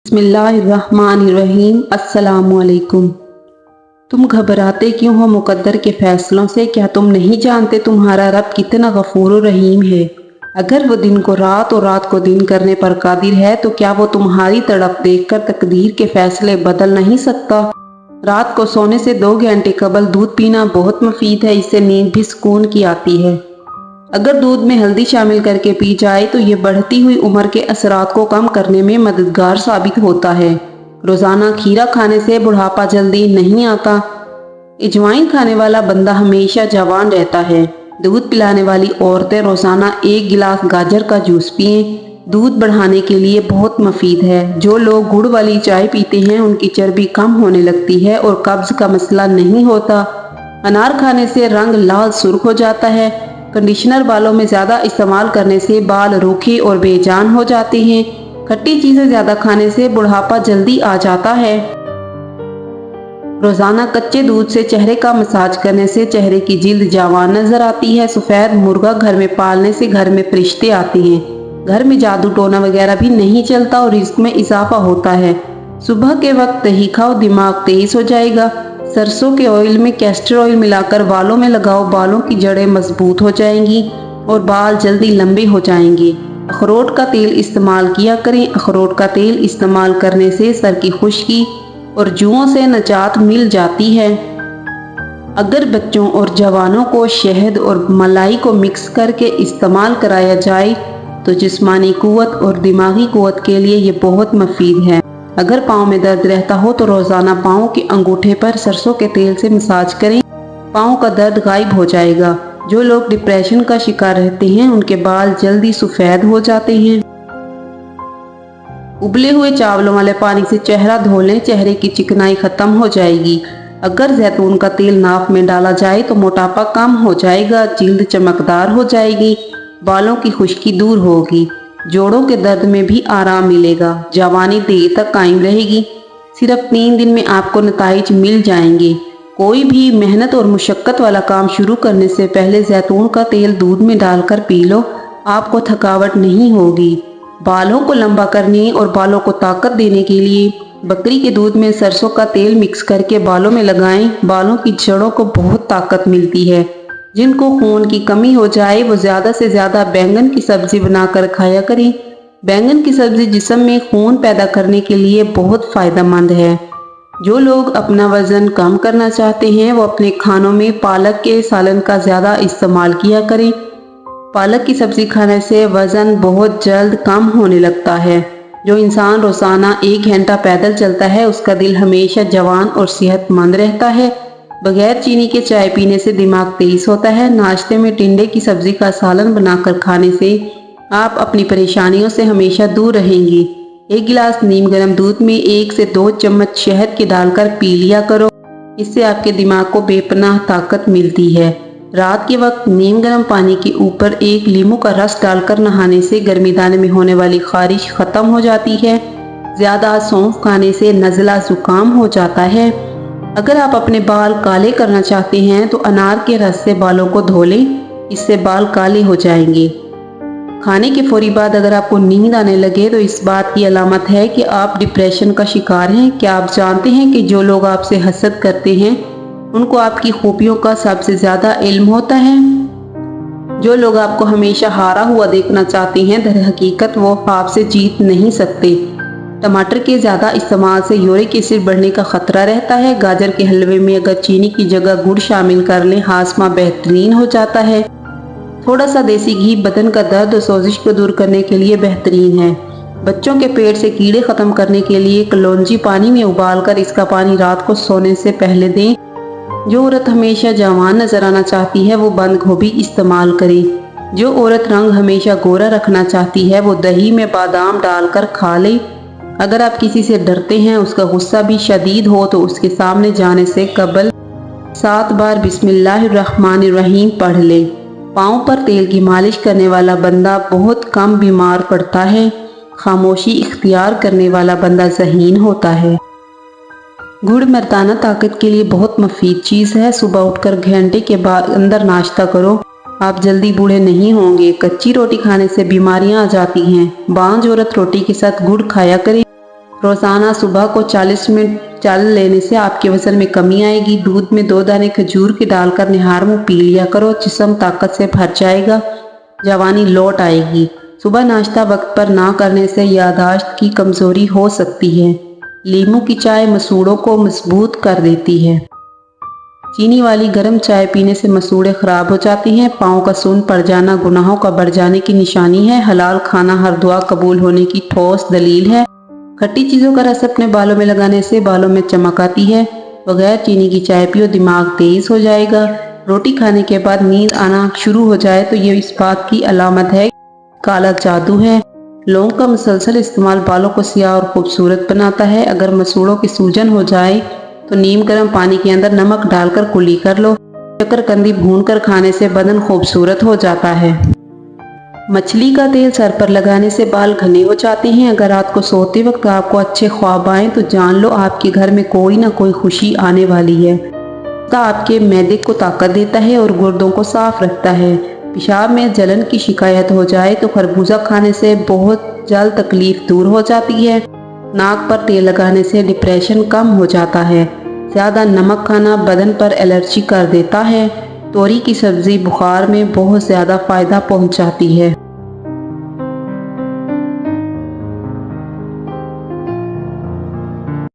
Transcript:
बिस्मिल्लाहिर्रहमानिर्रहीम। अस्सलामुअलैकुम। तुम घबराते क्यों हो मुकद्दर के फैसलों से? क्या तुम नहीं जानते तुम्हारा रब कितना गफूर रहीम है? अगर वो दिन को रात और रात को दिन करने पर कादिर है तो क्या वो तुम्हारी तड़प देखकर तकदीर के फैसले बदल नहीं सकता? रात को सोने से 2 घंटे कबल दूध पीना बहुत मुफीद है, इससे नींद भी सुकून की आती है। अगर दूध में हल्दी शामिल करके पी जाए तो ये बढ़ती हुई उम्र के असरात को कम करने में मददगार साबित होता है। रोज़ाना खीरा खाने से बुढ़ापा जल्दी नहीं आता। अजवाइन खाने वाला बंदा हमेशा जवान रहता है। दूध पिलाने वाली औरतें रोज़ाना 1 गिलास गाजर का जूस पिएं। दूध बढ़ाने के लिए बहुत मुफीद है। जो लोग गुड़ वाली चाय पीते हैं उनकी चर्बी कम होने लगती है और कब्ज का मसला नहीं होता। अनार खाने से रंग लाल सुर्ख हो जाता है। कंडीशनर बालों में ज़्यादा इस्तेमाल करने से बाल रूखे और बेजान हो जाते हैं। खट्टी चीज़ें ज़्यादा खाने से बुढ़ापा जल्दी आ जाता है। रोज़ाना कच्चे दूध से चेहरे का मसाज करने से चेहरे की जिल्द जवान नजर आती है। सफ़ेद मुर्गा घर में पालने से घर में फरिश्ते आते हैं। घर में जादू टोना वगैरह भी नहीं चलता और रिस्क में इजाफा होता है। सुबह के वक्त दही खाओ, दिमाग तेज हो जाएगा। सरसों के ऑयल में कैस्टर ऑयल मिलाकर बालों में लगाओ, बालों की जड़ें मजबूत हो जाएंगी और बाल जल्दी लंबे हो जाएंगे। अखरोट का तेल इस्तेमाल किया करें। अखरोट का तेल इस्तेमाल करने से सर की खुश्की और जुओं से निजात मिल जाती है। अगर बच्चों और जवानों को शहद और मलाई को मिक्स करके इस्तेमाल कराया जाए तो जिस्मानी कुव्वत और दिमागी कुव्वत के लिए ये बहुत मुफीद है। अगर पाँव में दर्द रहता हो तो रोज़ाना पाँव के अंगूठे पर सरसों के तेल से मसाज करें, पाँव का दर्द गायब हो जाएगा। जो लोग डिप्रेशन का शिकार रहते हैं उनके बाल जल्दी सफ़ेद हो जाते हैं। उबले हुए चावलों वाले पानी से चेहरा धो लें, चेहरे की चिकनाई खत्म हो जाएगी। अगर जैतून का तेल नाक में डाला जाए तो मोटापा कम हो जाएगा, जिल्द चमकदार हो जाएगी, बालों की खुश्की दूर होगी, जोड़ों के दर्द में भी आराम मिलेगा, जवानी देर तक कायम रहेगी। सिर्फ 3 दिन में आपको नताइज मिल जाएंगे। कोई भी मेहनत और मुशक्क़त वाला काम शुरू करने से पहले जैतून का तेल दूध में डालकर पी लो, आपको थकावट नहीं होगी। बालों को लंबा करने और बालों को ताकत देने के लिए बकरी के दूध में सरसों का तेल मिक्स करके बालों में लगाएं। बालों की जड़ों को बहुत ताकत मिलती है। जिनको खून की कमी हो जाए वो ज़्यादा से ज़्यादा बैंगन की सब्ज़ी बनाकर खाया करें। बैंगन की सब्ज़ी जिस्म में खून पैदा करने के लिए बहुत फ़ायदेमंद है। जो लोग अपना वज़न कम करना चाहते हैं वो अपने खानों में पालक के सालन का ज़्यादा इस्तेमाल किया करें। पालक की सब्ज़ी खाने से वज़न बहुत जल्द कम होने लगता है। जो इंसान रोज़ाना 1 घंटा पैदल चलता है उसका दिल हमेशा जवान और सेहतमंद रहता है। बगैर चीनी के चाय पीने से दिमाग तेज होता है। नाश्ते में टिंडे की सब्ज़ी का सालन बनाकर खाने से आप अपनी परेशानियों से हमेशा दूर रहेंगे। 1 गिलास नीम गर्म दूध में 1 से 2 चम्मच शहद के डालकर पी लिया करो। इससे आपके दिमाग को बेपनाह ताकत मिलती है। रात के वक्त नीम गर्म पानी के ऊपर 1 लीमू का रस डालकर नहाने से गर्मीदाने में होने वाली खारिश ख़त्म हो जाती है। ज़्यादा सौंफ खाने से नज़ला ज़ुकाम हो जाता है। अगर आप अपने बाल काले करना चाहते हैं तो अनार के रस से बालों को धो लें, इससे बाल काले हो जाएंगे। खाने के फौरी बाद अगर आपको नींद आने लगे तो इस बात की अलामत है कि आप डिप्रेशन का शिकार हैं। क्या आप जानते हैं कि जो लोग आपसे हसद करते हैं उनको आपकी खूबियों का सबसे ज़्यादा इल्म होता है? जो लोग आपको हमेशा हारा हुआ देखना चाहते हैं दर हकीकत वो आपसे जीत नहीं सकते। टमाटर के ज़्यादा इस्तेमाल से यूरिक एसिड बढ़ने का ख़तरा रहता है। गाजर के हलवे में अगर चीनी की जगह गुड़ शामिल कर लें, हाजमा बेहतरीन हो जाता है। थोड़ा सा देसी घी बदन का दर्द और सोजिश को दूर करने के लिए बेहतरीन है। बच्चों के पेट से कीड़े ख़त्म करने के लिए कलौंजी पानी में उबालकर इसका पानी रात को सोने से पहले दें। जो औरत हमेशा जवान नजर आना चाहती है वो बंद गोभी इस्तेमाल करे। जो औरत रंग हमेशा गोरा रखना चाहती है वो दही में बादाम डालकर खा ले। अगर आप किसी से डरते हैं, उसका गुस्सा भी शदीद हो तो उसके सामने जाने से कबल 7 बार बिस्मिल्लाहिर्रहमानिर्रहीम पढ़ ले। पाँव पर तेल की मालिश करने वाला बंदा बहुत कम बीमार पड़ता है। खामोशी इख्तियार करने वाला बंदा ज़हीन होता है। गुड़ मर्दाना ताकत के लिए बहुत मुफीद चीज़ है। सुबह उठकर घंटे के बाद अंदर नाश्ता करो, आप जल्दी बूढ़े नहीं होंगे। कच्ची रोटी खाने से बीमारियां आ जाती हैं। बांझ औरत रोटी के साथ गुड़ खाया करे। रोज़ाना सुबह को 40 मिनट चल लेने से आपके वजन में कमी आएगी। दूध में 2 दाने खजूर के डालकर निहार मुँह पी लिया करो, जिस्म ताकत से भर जाएगा, जवानी लौट आएगी। सुबह नाश्ता वक्त पर ना करने से याददाश्त की कमज़ोरी हो सकती है। लीमू की चाय मसूड़ों को मजबूत कर देती है। चीनी वाली गर्म चाय पीने से मसूड़े खराब हो जाती हैं। पाँव का सून पड़ जाना गुनाहों का बढ़ जाने की निशानी है। हलाल खाना हर दुआ कबूल होने की ठोस दलील है। खट्टी चीज़ों का रस अपने बालों में लगाने से बालों में चमक आती है। बगैर चीनी की चाय पियो, दिमाग तेज हो जाएगा। रोटी खाने के बाद नींद आना शुरू हो जाए तो ये इस बात की अलामत है काला जादू है। लौंग का मुसलसल इस्तेमाल बालों को सियाह और खूबसूरत बनाता है। अगर मसूड़ों की सूजन हो जाए तो नीम गर्म पानी के अंदर नमक डालकर कुली कर लो। शकरकंदी भूनकर खाने से बदन खूबसूरत हो जाता है। मछली का तेल सर पर लगाने से बाल घने हो जाते हैं। अगर रात को सोते वक्त आपको अच्छे ख्वाब आए तो जान लो आपके घर में कोई ना कोई खुशी आने वाली है। आपके मैदे को ताकत देता है और गुर्दों को साफ रखता है। पेशाब में जलन की शिकायत हो जाए तो खरबूजा खाने से बहुत जल्द तकलीफ दूर हो जाती है। नाक पर तेल लगाने से डिप्रेशन कम हो जाता है। ज़्यादा नमक खाना बदन पर एलर्जी कर देता है। तोरी की सब्ज़ी बुखार में बहुत ज़्यादा फ़ायदा पहुंचाती है।